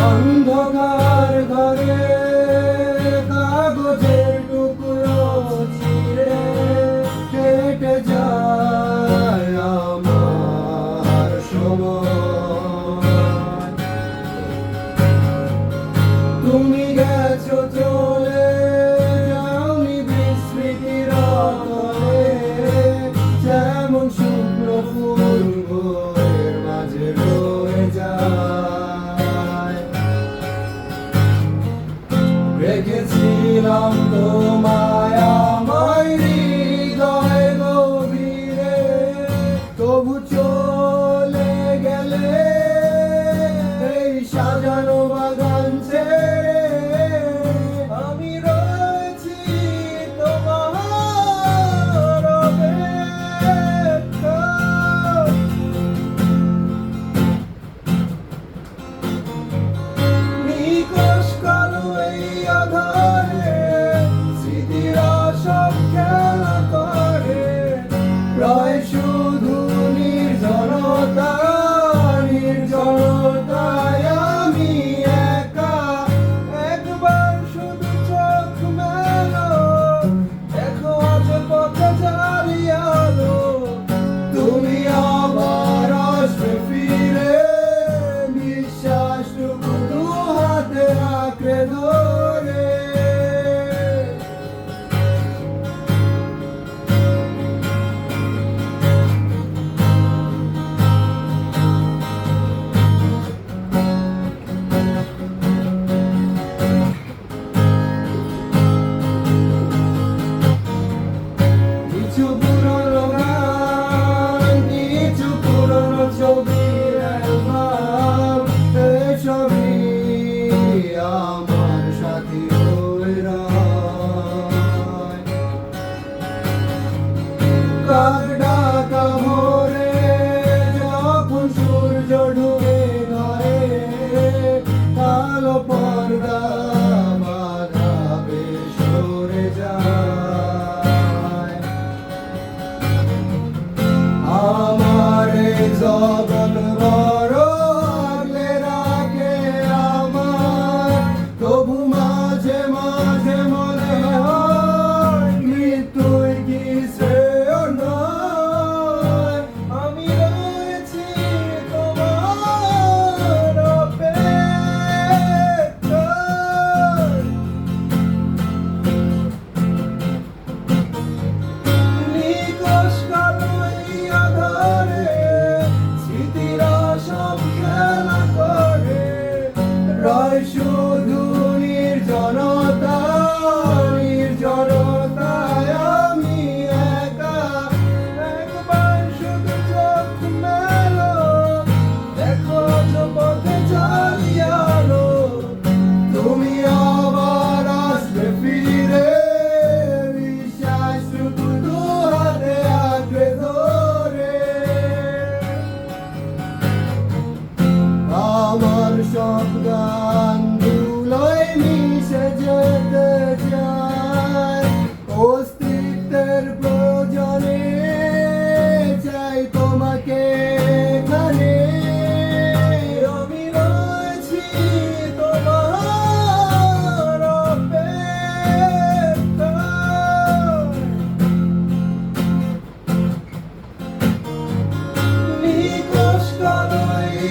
অন্ধকার ঘরে কাগজের টুকরো ছিঁড়ে কেটে যায় আমার সময়। তুমি গেছো চলে, যাওনি বিস্মৃতির আতলে, যেমন শুকনো ফুল বইয়ের মাঝে রয়ে যায়। রেখেছিলাম তোমায় আমার হৃদয় গভীরে, তবু চলে গেলে এই সাজানো বাগান ছেড়ে। আমি রয়েছি তোমার অপেক্ষায়। নিকষ কালো এই আঁধারে স্মৃতিরা সব খেলা করে, প্রায় শুধু নির্জনতা, নির্জনতায় আমি একা। একবার শুধু চোখ মেলো, দেখো আজ পথে জ্বালিয়ে আলো। তুমি আবার আসবে ফিরে, বিশ্বাসটুকু দু হাতে আঁকড়ে ধরে। কিছু পুরনো গান, কিছু পুরনো ছবির অ্যালবাম, এসবই আমার সাথী হয়ে রয়। কাক ডাকা ভোরে যখন সূর্য ডুবে ঘরে, কালো পর্দা বাঁধা বেশ সরে যায়। আমার এই জগৎ বড় আগলে রাখে আমার, তবু মাঝে মাঝে মনে হয় মৃত্যুই কি শ্রেয় নয়। আমি রয়েছি তোমার অপেক্ষায়। নিকষ কালো এই আঁধারে স্মৃতিরা সব খেলা করে, রয় শুধু নির্জনতা, নির্জনতায় আমি একা। একবার শুধু চোখ মেলো, দেখো আজ পথে জ্বালিয়ে আলো। তুমি আবার আসবে ফিরে, বিশ্বাসটুকু দু হাতে আঁকড়ে ধরে। আমার সব গান ধুলোয় মিশে যেতে চায়, অস্তিত্বের প্রয়োজনে চাই তোমাকে এখানে। আমি রয়েছি তোমার অপেক্ষায়। নিকষ কালো এই